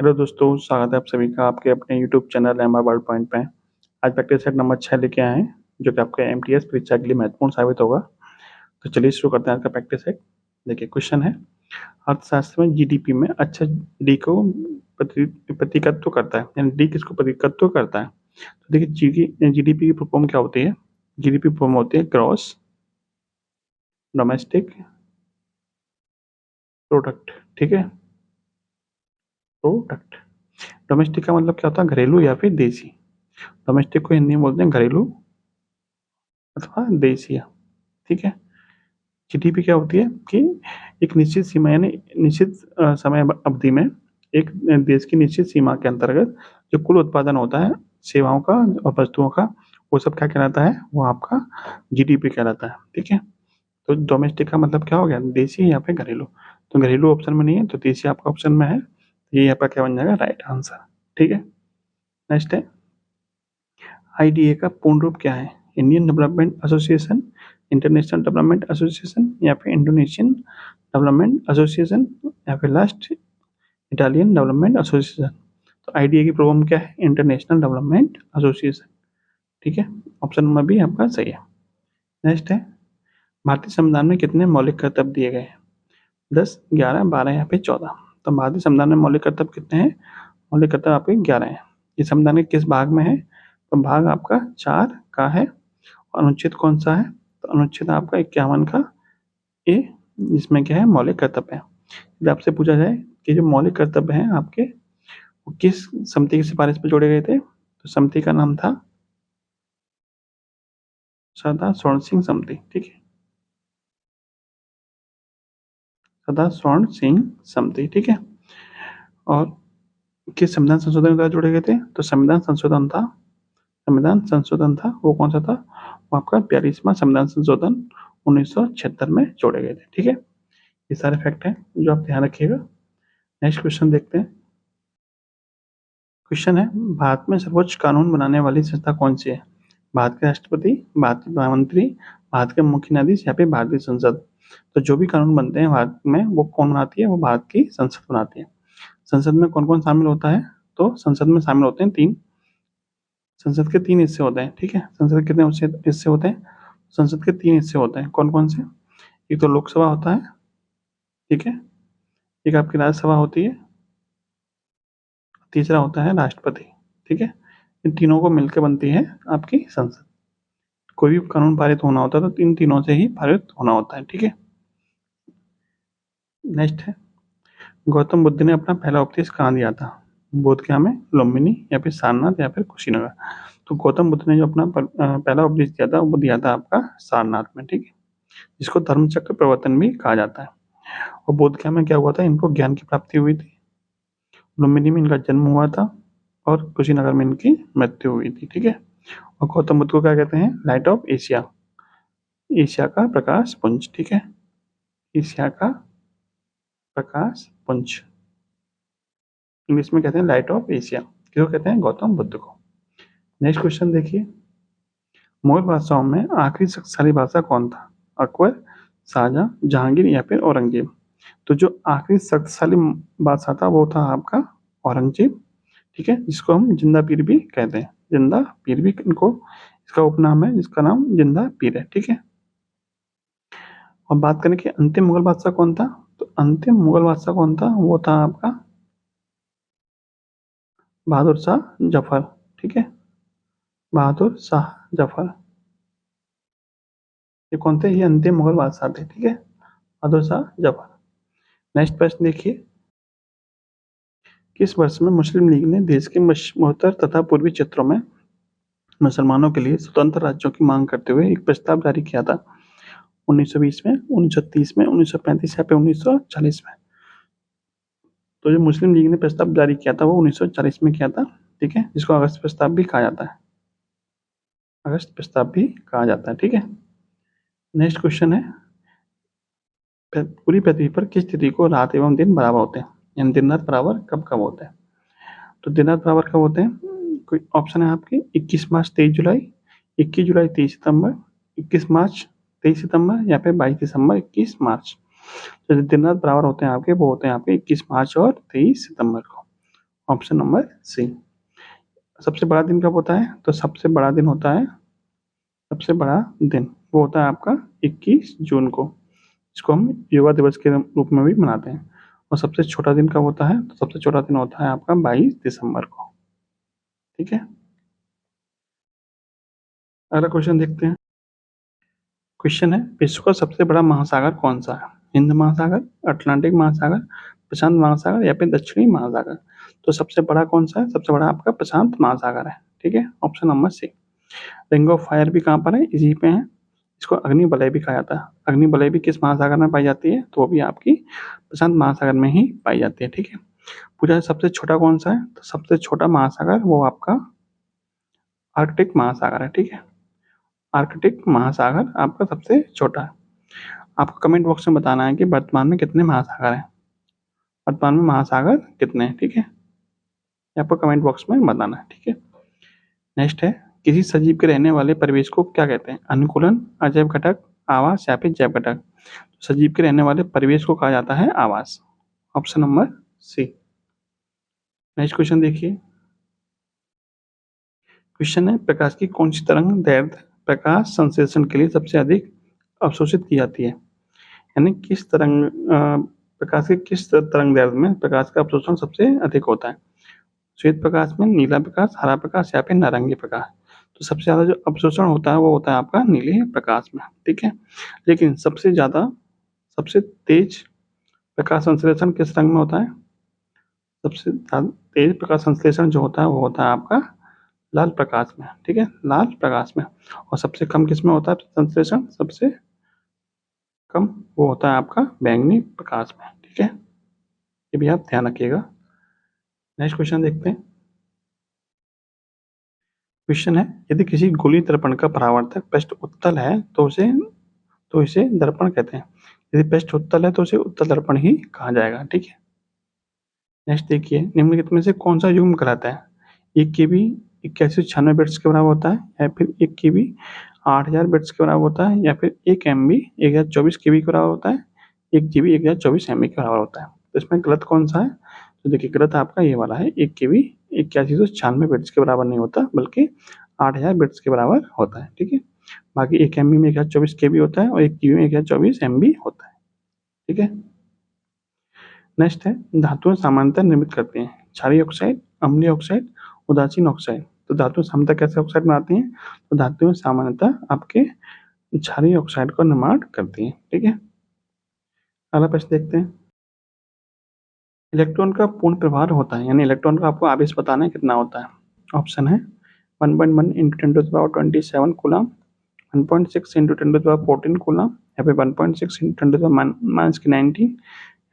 Hello दोस्तों, स्वागत है आप सभी का आपके अपने YouTube channel M world point पे। आज प्रैक्टिस सेट नंबर 6 लेके आए हैं, जो कि आपके एमटीएस परीक्षा के लिए महत्वपूर्ण साबित होगा। तो चलिए शुरू करते हैं आज का प्रैक्टिस सेट। देखिए, क्वेश्चन है, अर्थशास्त्र में जीडीपी में अच्छा डी को प्रतिनिधित्व करता है, यानी डी किसको प्रतिनिधित्व करता है। तो देखिए, जीडीपी की फुल फॉर्म क्या होती है। जीडीपी फॉर्म होती है ग्रॉस डोमेस्टिक प्रोडक्ट। ठीक है, प्रोडक्ट। डोमेस्टिक का मतलब क्या होता है, घरेलू या फिर देसी। डोमेस्टिक को हिंदी में बोलते हैं घरेलू अथवा देसी। ठीक है। जीडीपी क्या होती है कि एक निश्चित सीमा, यानी निश्चित समय अवधि में एक देश की निश्चित सीमा के अंतर्गत जो कुल उत्पादन होता है सेवाओं का और वस्तुओं का, वो सब क्या कहलाता है, वो आपका जीडीपी कहलाता है। ठीक है। तो डोमेस्टिक का मतलब क्या हो गया, देसी या फिर घरेलू। तो घरेलू ऑप्शन में नहीं है, तो देसी आपका ऑप्शन में है। ये यहाँ पर क्या बन जाएगा, राइट आंसर। ठीक है। नेक्स्ट है, आईडीए का पूर्ण रूप क्या है। Indian development association, international development association, या फिर इंडोनेशियन डेवलपमेंट एसोसिएशन, या फिर लास्ट इटालियन डेवलपमेंट एसोसिएशन। तो आईडीए की प्रोग्राम क्या है, इंटरनेशनल डेवलपमेंट एसोसिएशन। ठीक है, ऑप्शन नंबर बी आपका सही है। नेक्स्ट है, भारतीय संविधान में कितने मौलिक कर्तव्य दिए गए हैं। 10, 11, 12 या फिर 14। तो भारतीय संविधान में मौलिक कर्तव्य कितने हैं, मौलिक कर्तव्य आपके 11 हैं। ये संविधान के किस भाग में है, तो भाग आपका 4 का है। अनुच्छेद कौन सा है, तो अनुच्छेद आपका 51 का ए, जिसमें क्या है, मौलिक कर्तव्य है। यदि आपसे पूछा जाए कि जो मौलिक कर्तव्य हैं आपके, वो किस समिति की सिफारिश पर जोड़े गए थे, तो समिति का नाम था सरदार स्वर्ण सिंह समिति। ठीक है, सरदार स्वर्ण सिंह समिति। ठीक है। और किस संविधान संशोधन के द्वारा जोड़े गए थे, तो संविधान संशोधन था वो कौन सा था, वो आपका 42वां संविधान संशोधन 1976 में जोड़े गए थे। ठीक है, ये सारे फैक्ट हैं जो आप ध्यान रखिएगा। नेक्स्ट क्वेश्चन देखते हैं। क्वेश्चन है, भारत में सर्वोच्च कानून बनाने वाली संस्था कौन सी है। भारत के राष्ट्रपति, भारत के प्रधानमंत्री, भारत के मुख्य न्यायाधीश, या फिर भारतीय संसद। तो जो भी कानून बनते हैं भारत में, वो कौन बनाती है, वो भारत की संसद बनाती है। संसद में कौन कौन शामिल होता है, तो संसद में शामिल होते हैं तीन, संसद के तीन हिस्से होते हैं। ठीक है, संसद के कितने हिस्से होते हैं, संसद के तीन हिस्से होते हैं। कौन कौन से, एक तो लोकसभा होता है, ठीक है, एक आपकी राज्यसभा होती है, तीसरा होता है राष्ट्रपति। ठीक है, इन तीनों को मिलकर बनती है आपकी संसद। कोई भी कानून पारित होना होता है तो इन तीनों से ही पारित होना होता है। ठीक है। नेक्स्ट है, गौतम बुद्ध ने अपना पहला उपदेश कहाँ दिया था। बोध गया में, लुम्बिनी, या फिर सारनाथ, या फिर कुशीनगर। तो गौतम बुद्ध ने जो अपना पहला उपदेश दिया था, वो दिया था आपका सारनाथ में। ठीक है, जिसको धर्मचक्र प्रवर्तन भी कहा जाता है। और बोध गया में क्या हुआ था, इनको ज्ञान की प्राप्ति हुई थी। लुम्बिनी में इनका जन्म हुआ था, और कुशीनगर में इनकी मृत्यु हुई थी। ठीक है। और गौतम बुद्ध को क्या कहते हैं, लाइट ऑफ एशिया, एशिया का प्रकाश पुंज। ठीक है, एशिया का प्रकाश पुंज, इंग्लिश में कहते हैं लाइट ऑफ एशिया। किसको कहते हैं, गौतम बुद्ध को। नेक्स्ट क्वेश्चन देखिए, मुगल बादशाहों में आखिरी शक्तिशाली बादशाह कौन था। अकबर, शाहजहां, जहांगीर, या फिर औरंगजेब। तो जो आखिरी शक्तिशाली बादशाह था वो था आपका औरंगजेब। ठीक है, जिसको हम जिंदा पीर भी कहते हैं, जिंदा पीर भी इनको इसका उपनाम है, जिसका नाम जिंदा पीर है। ठीक है। और बात करें कि अंतिम मुगल बादशाह कौन था, तो अंतिम मुगल बादशाह कौन था, वो था आपका बहादुर शाह जफर। ठीक है, बहादुर शाह जफर, ये कौन थे, ये अंतिम मुगल बादशाह थे। ठीक है, बहादुर शाह जफर। नेक्स्ट प्रश्न देखिए, किस वर्ष में मुस्लिम लीग ने देश के मध्योत्तर तथा पूर्वी क्षेत्रों में मुसलमानों के लिए स्वतंत्र राज्यों की मांग करते हुए एक प्रस्ताव जारी किया था। 1920 में, 1930 में, 1935 या फिर 1940 में। तो जो मुस्लिम लीग ने प्रस्ताव जारी किया था वो 1940 में किया था। ठीक है, जिसको अगस्त प्रस्ताव भी कहा जाता है, अगस्त प्रस्ताव भी कहा जाता है। ठीक है। नेक्स्ट क्वेश्चन है, पूरी पृथ्वी पर किस तिथि को रात एवं दिन बराबर होते हैं, यानी दिन रात बराबर कब कब होते हैं। तो दिन रात बराबर कब होते हैं, कोई ऑप्शन है आपके 21 मार्च 23 जुलाई, 21 जुलाई 23 सितंबर, 21 मार्च 23 सितंबर, या फिर 22 दिसंबर 21 मार्च। तो जो दिन रात बराबर होते हैं आपके, वो होते हैं आपके 21 मार्च और 23 सितंबर को। Option number C. सबसे बड़ा दिन कब होता है? तो सबसे बड़ा दिन होता है, सबसे बड़ा दिन वो होता है आपका 21 जून को, इसको हम युवा दिवस के रूप में भी मनाते हैं। और सबसे छोटा दिन कब होता है? तो सबसे छोटा दिन होता है आपका 22 दिसंबर को। ठीक है, अगला क्वेश्चन देखते हैं। क्वेश्चन है, विश्व का सबसे बड़ा महासागर कौन सा है? हिंद महासागर, अटलांटिक महासागर, प्रशांत महासागर या फिर दक्षिणी महासागर? तो सबसे बड़ा कौन सा है? सबसे बड़ा आपका प्रशांत महासागर है। ठीक है, option number C. Ring of fire भी कहाँ पर है? इसी पे है। इसको अग्नि वलय भी कहा जाता है। अग्नि वलय भी किस महासागर में पाई जाती है? तो वो भी आपकी प्रशांत महासागर में ही पाई जाती है। ठीक है, पूछा है सबसे छोटा कौन सा है? तो सबसे छोटा महासागर वो आपका आर्कटिक महासागर है। ठीक है, आर्कटिक महासागर आपका सबसे छोटा है। आपको कमेंट बॉक्स में बताना है कि वर्तमान में कितने महासागर हैं, वर्तमान में महासागर कितने हैं। ठीक है, ये आपको कमेंट बॉक्स में बताना है। ठीक है, नेक्स्ट है, किसी सजीव के रहने वाले परिवेश को क्या कहते हैं? अनुकूलन, अजैव घटक, आवास या फिर जैव घटक? सजीव के रहने वाले परिवेश को कहा जाता है आवास। Option number C. Next question देखिए। क्वेश्चन है, प्रकाश की कौन सी तरंग दैर्ध्य प्रकाश संश्लेषण के लिए सबसे अधिक अवशोषित की जाती है? यानी किस तरंग प्रकाश के किस तरंग दैर्ध्य में प्रकाश का अवशोषण सबसे अधिक होता है? श्वेत प्रकाश में, नीला प्रकाश, हरा प्रकाश या फिर नारंगी प्रकाश? तो सबसे ज्यादा जो अवशोषण होता है वो होता है आपका नीले प्रकाश में। ठीक है, लेकिन सबसे ज्यादा सबसे तेज प्रकाश संश्लेषण किस रंग में होता है? सबसे तेज प्रकाश संश्लेषण जो होता है वो होता है आपका लाल प्रकाश में। ठीक है, लाल प्रकाश में। और सबसे कम किस में होता है संश्लेषण? सबसे कम वो होता है आपका बैंगनी प्रकाश में। ठीक है, ये भी आप ध्यान रखिएगा। नेक्स्ट क्वेश्चन देखते हैं। क्वेश्चन है, यदि किसी गोलीय दर्पण का परावर्तक पृष्ठ उत्तल है तो इसे दर्पण कहते हैं। यदि पृष्ठ उत्तल है तो उसे उत्तल दर्पण ही कहा जाएगा। ठीक है, नेक्स्ट देखिए, निम्नलिखित में से कौन सा युग्म कहलाता है? 1 KB 8196 बिट्स के बराबर होता है, या फिर 1 KB 8000 बिट्स के बराबर होता है, या फिर 1 MB 1024 KB के बराबर होता है, 1 GB 1024 MB के बराबर होता है? तो इसमें गलत कौन सा है? तो देखिए, गलत आपका ये वाला है, 1 KB 8196 बिट्स के बराबर नहीं होता, बल्कि 8000 बिट्स के बराबर होता है। ठीक है, बाकी 1 MB में 1024 KB होता है और 1 GB में 1024 MB होता है। ठीक है, नेक्स्ट है, धातुएं सामान्यतः निर्मित करती हैं क्षारीय ऑक्साइड, अम्लीय ऑक्साइड, उदासीन ऑक्साइड। तो धातुएं सामान्यतः कैसे ऑक्साइड बनाती हैं? तो धातुएं सामान्यतः आपके क्षारीय ऑक्साइड का निर्माण करती हैं। ठीक है, अगला प्रश्न देखते हैं। इलेक्ट्रॉन का पूर्ण प्रभार होता है, यानी इलेक्ट्रॉन का आपको आवेश बताना है कितना होता है। ऑप्शन है 1.1 इंटू 10⁻27 कूलम, 1.6 इंटू 10⁻14 कूलम, या फिर 1.6 इंटू 10⁻⁻19,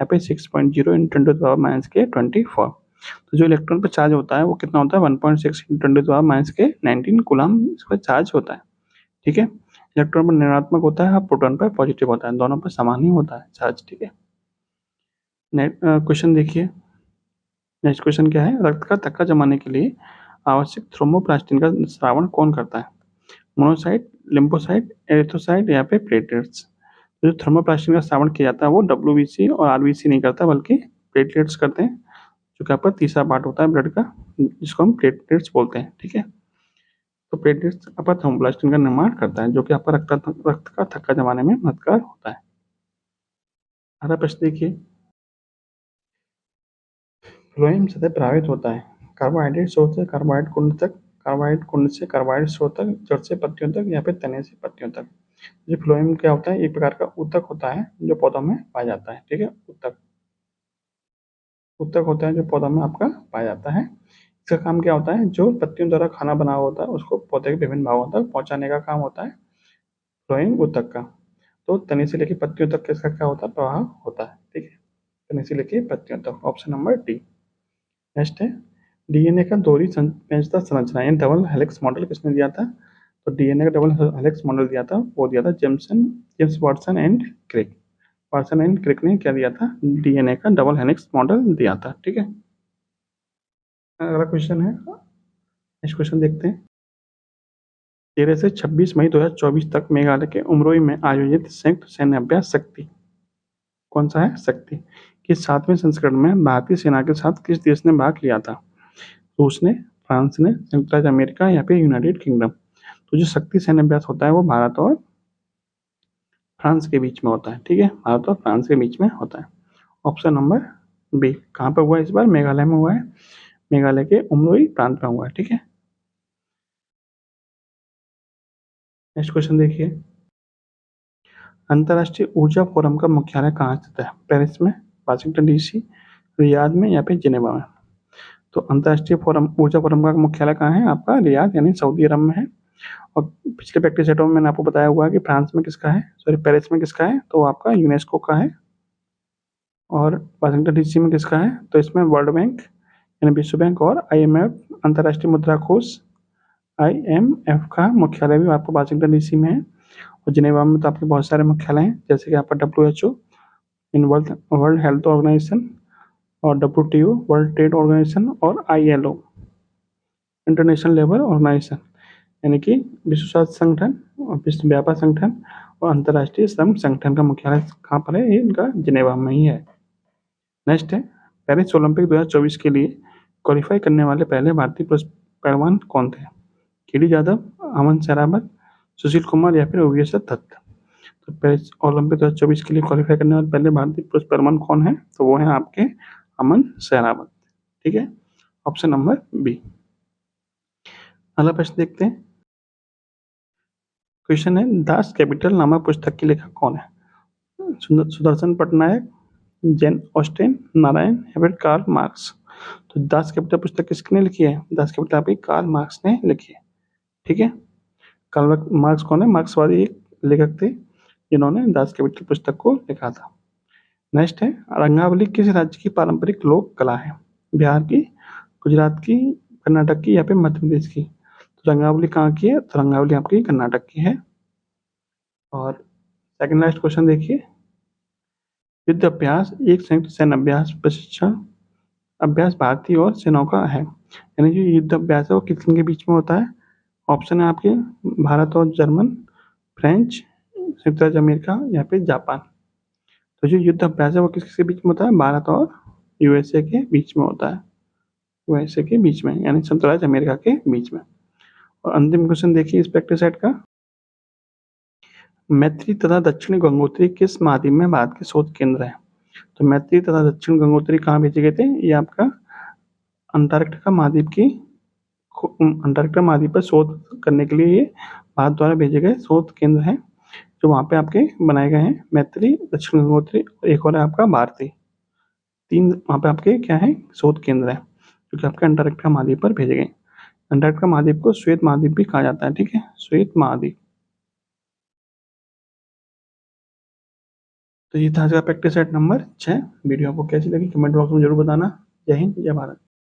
या फिर 6.0 इंटू 10⁻⁻24। तो जो इलेक्ट्रॉन पर चार्ज होता है वो कितना होता है? 1.6 इंटू 10⁻⁻19 कूलम इस पर चार्ज होता है। ठीक है, इलेक्ट्रॉन पर ऋणात्मक होता है और प्रोटॉन पर पॉजिटिव होता है, दोनों पर समान ही होता है चार्ज। ठीक है, क्वेश्चन देखिए। नेक्स्ट क्वेश्चन क्या है, रक्त का थक्का जमाने के लिए आवश्यक थ्रोम्बोप्लास्टिन का स्रावण कौन करता है? मोनोसाइट, लिम्फोसाइट, एरिथ्रोसाइट या फिर प्लेटलेट्स? जो थर्मोप्लास्टिन का स्रावण किया जाता है वो WBC और RBC नहीं करता, बल्कि प्लेटलेट्स करते हैं, जो कि आपका तीसरा पार्ट होता है ब्लड का, जिसको हम प्लेटलेट्स बोलते हैं। ठीक है, तो प्लेटलेट्स आपका थर्मोप्लास्टिन का निर्माण करता है, जो कि आपका रक्त का थक्का जमाने में मददगार होता है। अगला प्रश्न देखिए। फ्लोएम सतह प्रभावित होता है कार्बोहाइड्रेट स्रोत से कार्बोहाइड्रेट कुंड तक, कार्बोहाइड्रेट कुंड से कार्बोहाइड्रेट स्रोत तक, जड़ से पत्तियों तक, या फिर तने से पत्तियों तक? जो फ्लोएम क्या होता है? एक प्रकार का ऊतक होता है जो पौधों में पाया जाता है। ठीक है, ऊतक ऊतक होता है जो पौधों में आपका पाया जाता है। इसका काम क्या होता है? जो पत्तियों द्वारा खाना बना होता है उसको पौधे के विभिन्न भागों तक पहुंचाने का काम होता है फ्लोएम ऊतक का। तो तने से लेकर पत्तियों तक किसका क्या होता है? प्रवाह होता है। ठीक है, तने से लेकर पत्तियों तक, ऑप्शन नंबर डी। नेक्स्ट है, DNA का दोहरी पेंचदार संरचना यानी डबल हेलिक्स मॉडल किसने दिया था? तो DNA का डबल हेलिक्स मॉडल दिया था, वो दिया था James Watson and Crick. Watson and Crick ने क्या दिया था? DNA का डबल हेलिक्स मॉडल दिया था। ठीक है, अगला क्वेश्चन है, नेक्स्ट क्वेश्चन देखते हैं। 13 से 26 मई 2024 तक मेघालय के उमरोई में आयोजित संयुक्त सैन्य अभ्यास शक्ति कौन सा है? शक्ति के 7वें संस्करण में भारतीय सेना के साथ किस देश ने भाग लिया था? रूस ने, फ्रांस ने, संयुक्त राज्य अमेरिका या फिर यूनाइटेड किंगडम। तो जो शक्ति सैन्य अभ्यास होता है वो भारत और फ्रांस के बीच में होता है। ठीक है, भारत और फ्रांस के बीच में होता है। Option number B. कहाँ पर हुआ है इस बार? मेघालय में हुआ है, मेघालय के उमरोई प्रांत में हुआ है। ठीक है, नेक्स्ट क्वेश्चन देखिए। अंतर्राष्ट्रीय ऊर्जा फोरम का मुख्यालय कहाँ स्थित है? पेरिस में, वाशिंगटन डीसी, रियाद में या फिर जिनेवा में? तो अंतर्राष्ट्रीय फोरम, ऊर्जा फोरम का मुख्यालय कहाँ है? आपका रियाद यानी सऊदी अरब में है। और पिछले प्रैक्टिस सेटों में मैंने आपको बताया हुआ है कि फ्रांस में किसका है, सॉरी पेरिस में किसका है, तो आपका यूनेस्को का है। और वाशिंगटन डीसी में किसका है, तो इसमें वर्ल्ड बैंक यानी विश्व बैंक और IMF अंतर्राष्ट्रीय मुद्रा कोष IMF का मुख्यालय भी आपको वाशिंगटन डीसी में है। और जिनेवा में तो आपके बहुत सारे मुख्यालय हैं, जैसे कि आपका WHO in world health organisation, और WTO वर्ल्ड ट्रेड ऑर्गेनाइजेशन, और ILO इंटरनेशनल लेबर ऑर्गेनाइजेशन यानी कि विश्व स्वास्थ्य संगठन और विश्व व्यापार संगठन और अंतर्राष्ट्रीय श्रम संगठन का मुख्यालय कहाँ पर है? ये इनका जिनेवा में ही है। नेक्स्ट है, पेरिस ओलंपिक 2024 के लिए क्वालिफाई करने वाले पहले भारतीय पुरुष पहलवान कौन थे? केडी जाधव, अमन सहरावत, सुशील कुमार या फिर योगेश्वर दत्त? तो पेरिस ओलंपिक 2024 के लिए क्वालिफाई करने वाले पहले भारतीय पुरुष पहलवान कौन है? तो वो है आपके अमन सहरावत। ठीक है, ऑप्शन नंबर बी। अगला प्रश्न देखते हैं। क्वेश्चन है, दास कैपिटल नामक पुस्तक के लेखक कौन है? सुदर्शन पटनायक, जेन ऑस्टेन, नारायण या फिर कार्ल मार्क्स? तो दास कैपिटल पुस्तक किसने लिखी है? दास कैपिटल आपकी कार्ल मार्क्स ने लिखी है। ठीक है, कार्ल मार्क्स कौन है? मार्क्सवादी एक लेखक थे जिन्होंने दास कैपिटल पुस्तक को लिखा था। नेक्स्ट है, रंगावली किस राज्य की पारंपरिक लोक कला है? बिहार की, गुजरात की, कर्नाटक की या फिर मध्य प्रदेश की? तो रंगावली कहाँ की है? तो रंगावली आपकी कर्नाटक की है। और सेकंड लास्ट क्वेश्चन देखिए। युद्ध अभ्यास एक संयुक्त सैन्य अभ्यास प्रशिक्षण अभ्यास भारतीय और सेनाओं का है, यानी जो युद्ध अभ्यास है वो किन के बीच में होता है? ऑप्शन है आपके भारत और जर्मन, फ्रेंच, संयुक्त राज्य अमेरिका या फिर जापान? तो जो युद्ध अभ्यास है वो किस किसके बीच में होता है? भारत और USA के बीच में होता है, USA के बीच में यानी संयुक्त राज्य अमेरिका के बीच में। और अंतिम क्वेश्चन देखिए इस प्रैक्टिस सेट का। मैत्री तथा दक्षिण गंगोत्री किस महाद्वीप में भारत के शोध केंद्र है? तो मैत्री तथा दक्षिण गंगोत्री कहाँ भेजे गए थे? ये आपका अंटार्कटिका महाद्वीप की, अंटार्कटिका महाद्वीप पर शोध करने के लिए ये भारत द्वारा भेजे गए शोध केंद्र हैं, जो वहाँ पे आपके बनाए गए हैं। मैत्री, दक्षिण गंगोत्री और एक और है आपका भारती। 3 वहाँ पे आपके क्या है? शोध केंद्र है, जो कि आपके अंटार्कटिका महाद्वीप पर भेजे गए। अंटार्कटिका महाद्वीप को श्वेत महाद्वीप भी कहा जाता है। ठीक है, श्वेत महाद्वीप। तो ये था आज का प्रैक्टिस सेट नंबर 6। वीडियो आपको कैसी लगी कमेंट बॉक्स में जरूर बताना। जय हिंद, जय भारत।